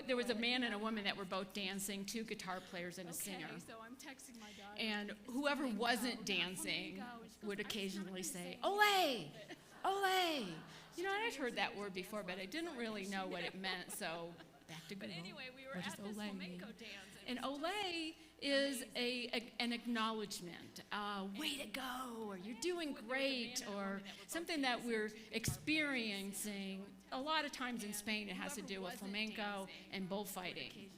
there was a man and a woman that were both dancing, two guitar players and a singer. So I'm texting my daughter. And whoever wasn't dancing would occasionally say, "Ole, ole." You know, and I'd heard that word before, but I didn't really know what it meant, so back to Google. But anyway, we were What at does this ole flamenco mean? dance. And ole is an acknowledgement, way to go, or you're doing great, or something that we're experiencing. A lot of times in Spain it has to do with flamenco and bullfighting.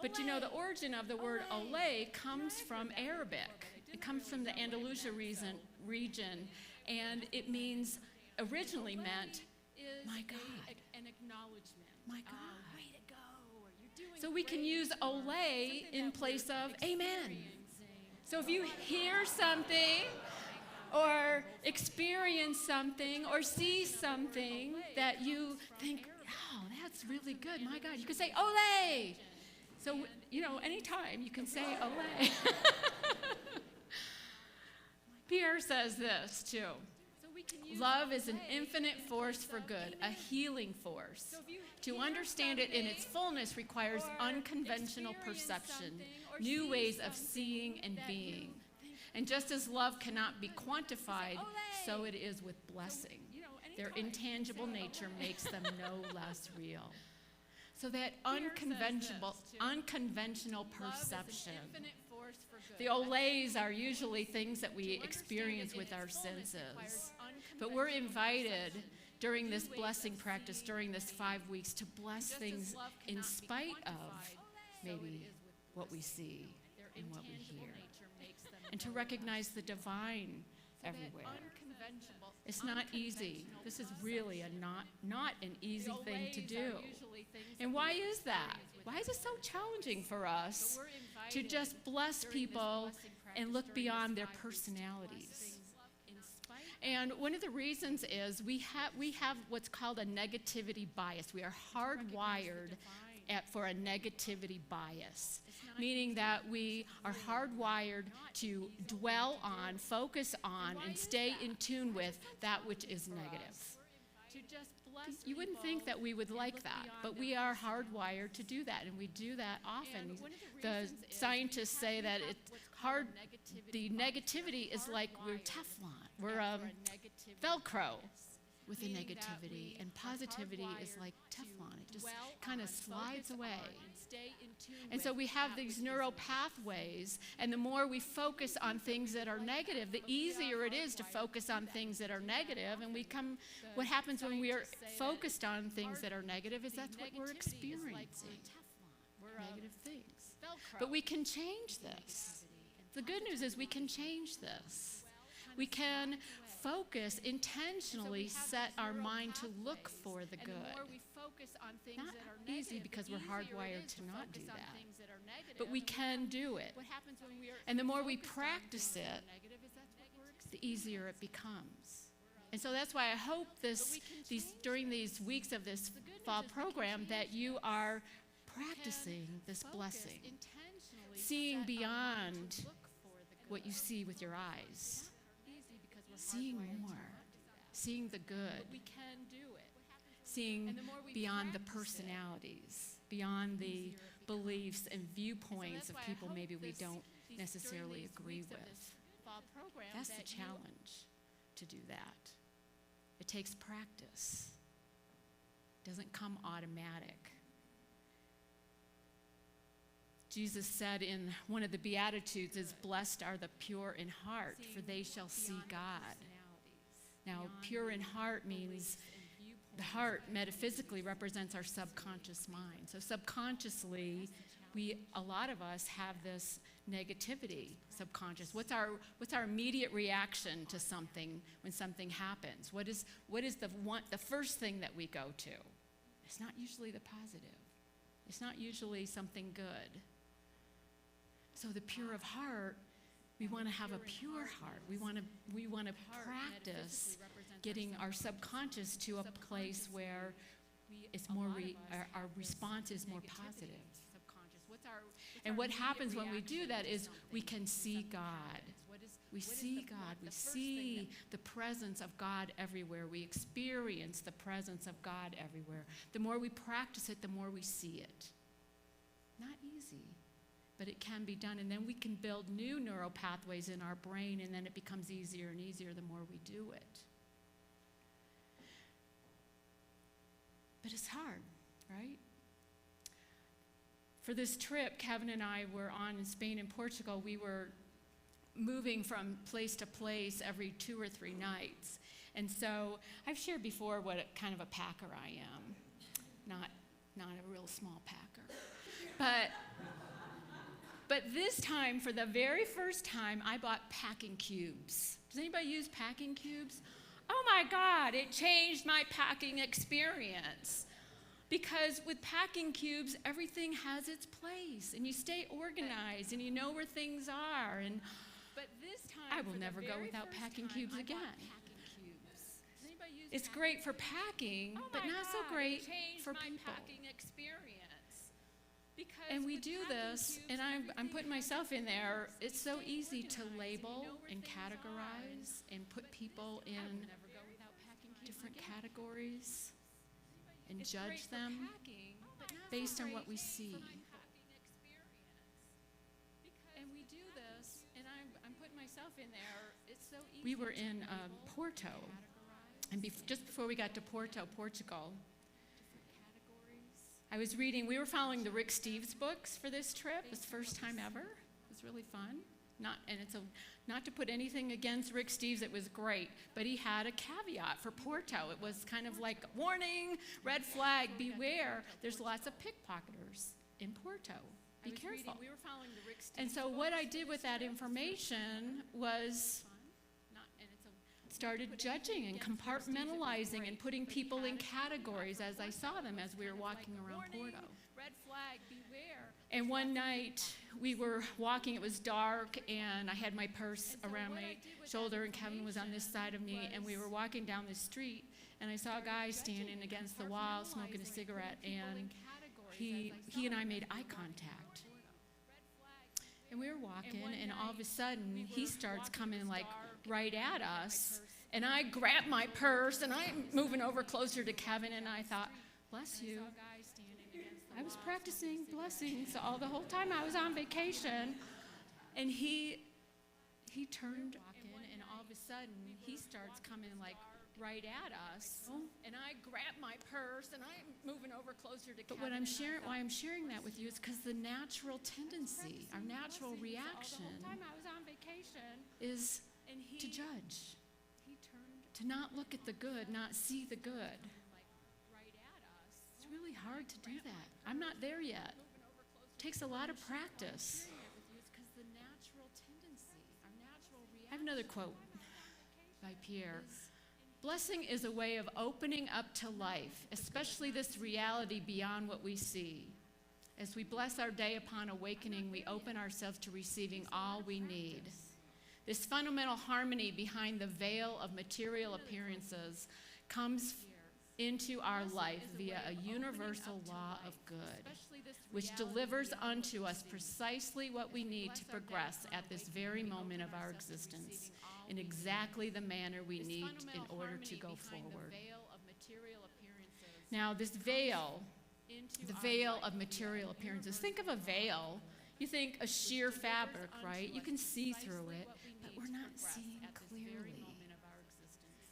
But you know, the origin of the word ole comes from Arabic. It comes from the Andalusia region, and it means, originally meant, my God, my God. So we can use ole in place of amen. So if you hear something or experience something or see something that you think, oh, that's really good, my God, you can say ole. So, you know, anytime you can say ole. Pierre says this too. Love is an infinite force for good, a healing force. To understand it in its fullness requires unconventional perception, new ways of seeing and being. And just as love cannot be quantified, so it is with blessing. Their intangible nature makes them no less real. So that unconventional perception. The oles are usually things that we experience with our senses. But we're invited during this blessing practice, during this 5 weeks, to bless things in spite of maybe what we see and what we hear. And to recognize the divine everywhere. It's not easy. This is really not an easy thing to do. And why is that? Why is it so challenging for us to just bless people and look beyond their personalities? And one of the reasons is we have what's called a negativity bias. We are hardwired for a negativity bias, meaning that we are hardwired to dwell on, focus on, and stay in tune with that which is negative. You wouldn't think that we would like that, but we are hardwired to do that, and we do that often. The scientists say that the negativity is like we're Teflon. We're Velcro with the negativity, and positivity is like Teflon. It just kind of slides away. And so we have these neural pathways, and the more we focus on things that are negative, the easier it is to focus on things that are negative. And what happens when we are focused on things that are negative is that's what we're experiencing, negative things. But we can change this. The good news is we can change this. We can focus, intentionally set our mind to look for the good. Not easy because we're hardwired to not do that. But we can do it. And the more we practice it, the easier it becomes. And so that's why I hope during these weeks of this fall program that you are practicing this blessing, seeing beyond what you see with your eyes. Seeing more, seeing the good, seeing beyond the personalities, beyond the beliefs and viewpoints of people maybe we don't necessarily agree with. That's the challenge, to do that. It takes practice. It doesn't come automatic. Jesus said in one of the Beatitudes is, blessed are the pure in heart, for they shall see God. Now, pure in heart means the heart metaphysically represents our subconscious mind. So subconsciously, a lot of us have this negativity subconscious. What's our immediate reaction to something when something happens? What is the first thing that we go to? It's not usually the positive. It's not usually something good. So the pure of heart, we want to have a pure heart. We want to practice getting our subconscious to a place where it's more our response is more positive. And what happens when we do that is we can see God. We see God. We see the presence of God everywhere. We experience the presence of God everywhere. The more we practice it, the more we see it. Not easy, but it can be done. And then we can build new neural pathways in our brain, and then it becomes easier and easier the more we do it. But it's hard, right? For this trip Kevin and I were on in Spain and Portugal, we were moving from place to place every 2 or 3 nights. And so I've shared before what kind of a packer I am. Not a real small packer. But this time, for the very first time, I bought packing cubes. Does anybody use packing cubes? Oh my God, it changed my packing experience. Because with packing cubes, everything has its place, and you stay organized, and you know where things are. But this time, I will never go without packing cubes again. It's great for packing, but not so great for people. And we do this, and I'm putting myself in there. It's so easy to label and categorize and put people in different categories and judge them based on what we see. And we do this, and I'm putting myself in there. It's so easy. We were in Porto, and just before we got to Porto, Portugal, I was reading. We were following the Rick Steves books for this trip. It was the first time ever. It was really fun. Not to put anything against Rick Steves, it was great, but he had a caveat for Porto. It was kind of like, warning, red flag, beware. There's lots of pickpocketers in Porto. Be careful. And so what I did with that information was started judging and compartmentalizing and putting people in categories as I saw them as we were walking around Porto. And one night we were walking, it was dark, and I had my purse around my shoulder, and Kevin was on this side of me, and we were walking down the street, and I saw a guy standing against the wall smoking a cigarette, and he and I made eye contact. And we were walking, and all of a sudden, he starts coming like right at us, and I grabbed my purse, and I'm moving over closer to Kevin, and I thought, bless you. I was practicing blessings all the whole time I was on vacation. And he turned, and all of a sudden, he starts coming like right at us. And I grabbed my purse, and I'm moving over closer to Kevin. But why I'm sharing that with you is because the natural tendency, our natural reaction is to judge, to not look at the good, not see the good. It's really hard to do that. I'm not there yet. It takes a lot of practice. I have another quote by Pierre. Blessing is a way of opening up to life, especially this reality beyond what we see. As we bless our day upon awakening, we open ourselves to receiving all we need. This fundamental harmony behind the veil of material appearances comes into our life via a universal law of good, which delivers unto us precisely what we need to progress at this very moment of our existence in exactly the manner we need in order to go forward. Now, this veil, the veil of material appearances, think of a veil. You think a sheer fabric, right? You can see through it, but we're not seeing clearly.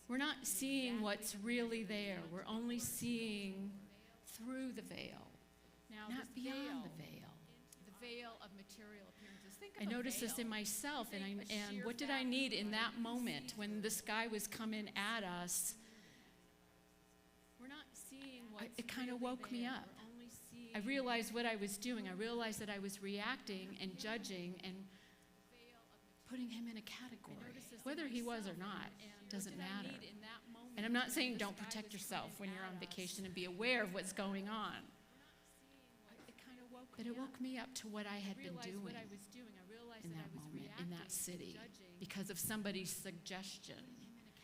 We're not seeing what's really there. We're only seeing through the veil, not beyond the veil. The veil of material appearances. I noticed this in myself, and what did I need in that moment when this guy was coming at us? It kind of woke me up. I realized what I was doing. I realized that I was reacting and judging and putting him in a category. Whether he was or not doesn't matter. And I'm not saying don't protect yourself when you're on vacation and be aware of what's going on. But it woke me up to what I had been doing in that moment, in that city, because of somebody's suggestion.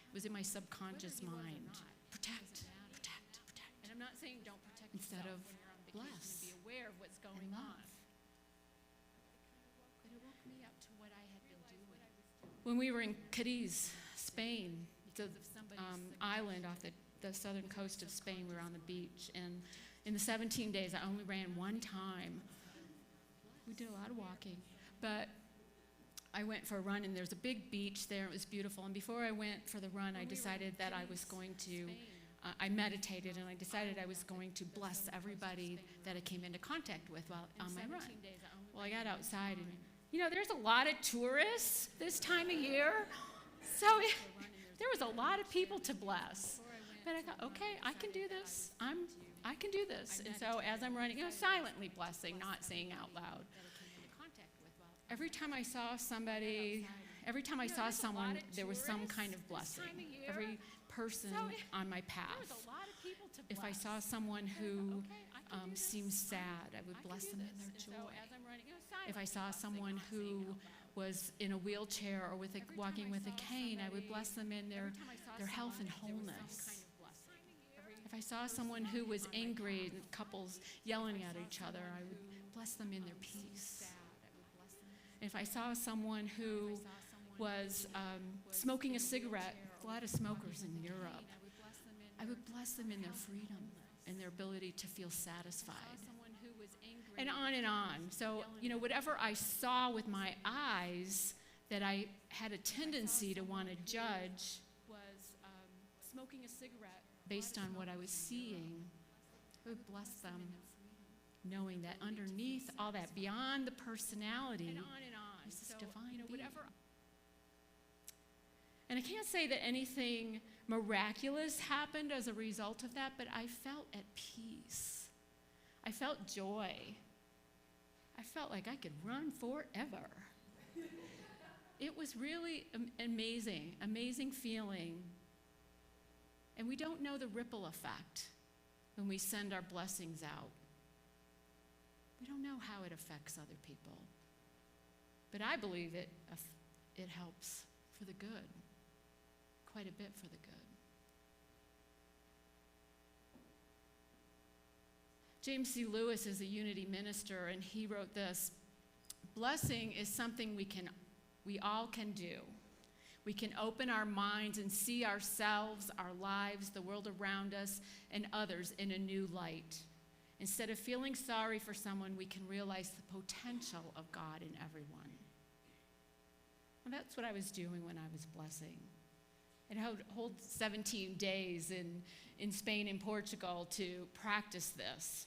It was in my subconscious mind. Protect, protect, protect. And I'm not saying don't protect instead of bless, be aware of what's going on. But it woke me up to what I had been doing. When we were in Cadiz, Spain, the island off the southern coast of Spain, we were on the beach. And in the 17 days, I only ran one time. We did a lot of walking. But I went for a run, and there's a big beach there. It was beautiful. And before I went for the run, I decided that I was going to, I meditated, and I decided I was going to bless everybody that I came into contact with while on my run. Well, I got outside, and there's a lot of tourists this time of year. So there was a lot of people to bless. But I thought, okay, I can do this. I can do this. And so as I'm running, silently blessing, not saying out loud. Every time I saw somebody, every time I saw someone, there was some kind of blessing. Every person on my path. If I saw someone who seemed sad, I would bless them in their joy. If I saw someone who was in a wheelchair or walking with a cane, I would bless them in their health and wholeness. If I saw someone who was angry and couples yelling at each other, I would bless them in their peace. If I saw someone who was smoking a cigarette, a lot of smokers in Europe, I would bless them in their freedom and their ability to feel satisfied. And on and on. So, whatever I saw with my eyes that I had a tendency to want to judge was smoking a cigarette based on what I was seeing. I would bless them, knowing that underneath all that, beyond the personality, is this divine being. And I can't say that anything miraculous happened as a result of that, but I felt at peace. I felt joy. I felt like I could run forever. It was really amazing feeling. And we don't know the ripple effect when we send our blessings out. We don't know how it affects other people. But I believe it helps for the good, quite a bit for the good. James C. Lewis is a Unity minister, and he wrote this: blessing is something we all can do. We can open our minds and see ourselves, our lives, the world around us, and others in a new light. Instead of feeling sorry for someone, we can realize the potential of God in everyone. And that's what I was doing when I was blessing. And I would hold 17 days in Spain and Portugal to practice this.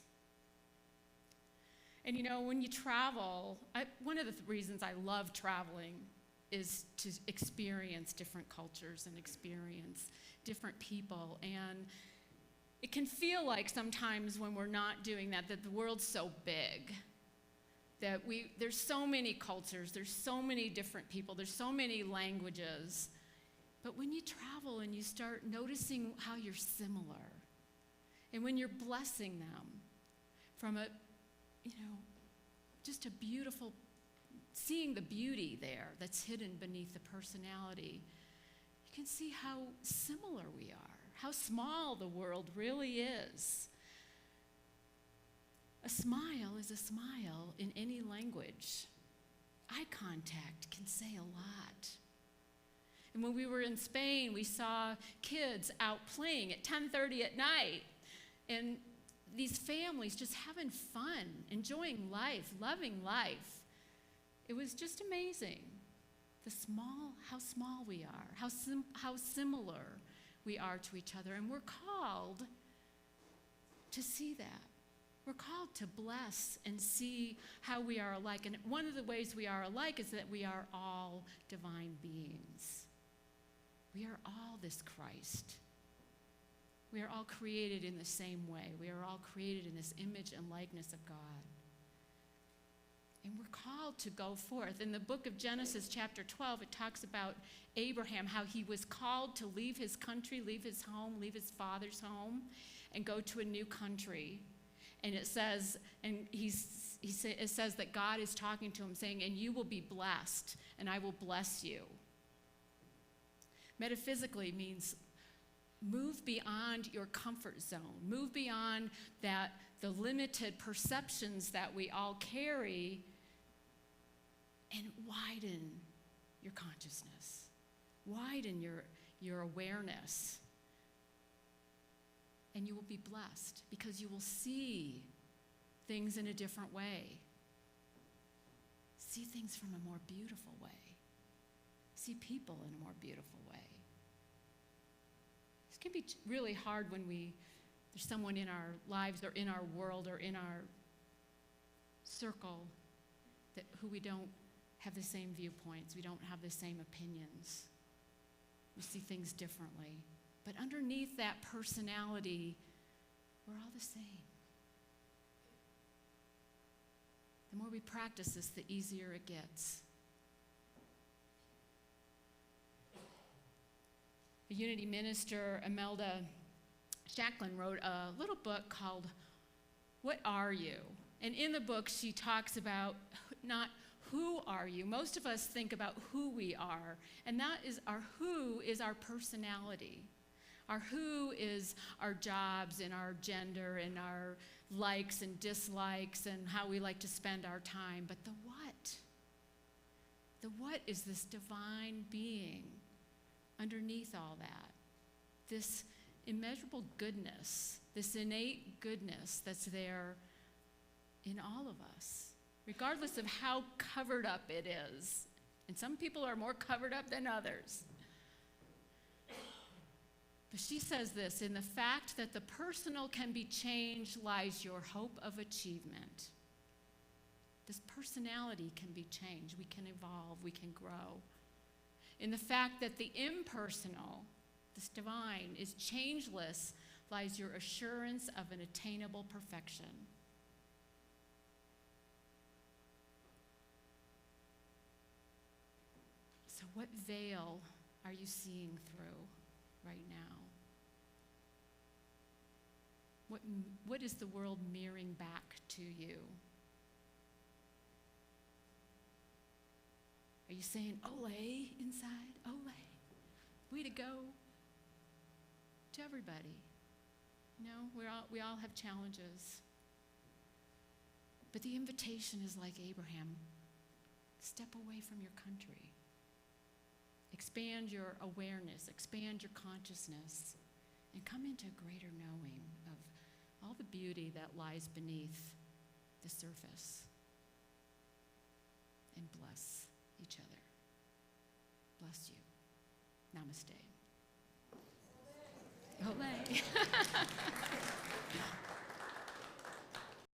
And when you travel, one of the reasons I love traveling is to experience different cultures and experience different people. And it can feel like sometimes when we're not doing that the world's so big, that there's so many cultures, there's so many different people, there's so many languages. But when you travel and you start noticing how you're similar, and when you're blessing them from just a beautiful, seeing the beauty there that's hidden beneath the personality, you can see how similar we are, how small the world really is. A smile is a smile in any language. Eye contact can say a lot. And when we were in Spain, we saw kids out playing at 10:30 at night. And these families just having fun, enjoying life, loving life. It was just amazing. How small we are, how similar we are to each other. And we're called to see that. We're called to bless and see how we are alike. And one of the ways we are alike is that we are all divine beings. We are all this Christ. We are all created in the same way. We are all created in this image and likeness of God. And we're called to go forth. In the book of Genesis, chapter 12, it talks about Abraham, how he was called to leave his country, leave his home, leave his father's home, and go to a new country. And it says, it says that God is talking to him, saying, "And you will be blessed, and I will bless you." Metaphysically means move beyond your comfort zone. Move beyond the limited perceptions that we all carry, and widen your consciousness. Widen your awareness. And you will be blessed because you will see things in a different way. See things from a more beautiful way. See people in a more beautiful way. This can be really hard when there's someone in our lives or in our world or in our circle who we don't have the same viewpoints, we don't have the same opinions. We see things differently. But underneath that personality, we're all the same. The more we practice this, the easier it gets. The Unity minister, Imelda Shacklin, wrote a little book called What Are You? And in the book, she talks about not who are you. Most of us think about who we are, and that is our who is our personality. Our who is our jobs and our gender and our likes and dislikes and how we like to spend our time. But the what is this divine being underneath all that. This immeasurable goodness, this innate goodness that's there in all of us, regardless of how covered up it is. And some people are more covered up than others. But she says this, in the fact that the personal can be changed lies your hope of achievement. This personality can be changed. We can evolve. We can grow. In the fact that the impersonal, this divine, is changeless lies your assurance of an attainable perfection. So what veil are you seeing through right now? What is the world mirroring back to you? Are you saying, "Ole" inside? Ole. Way to go. To everybody. You know, we all have challenges. But the invitation is like Abraham. Step away from your country. Expand your awareness, expand your consciousness, and come into a greater knowing of all the beauty that lies beneath the surface. And bless each other. Bless you. Namaste. Ole.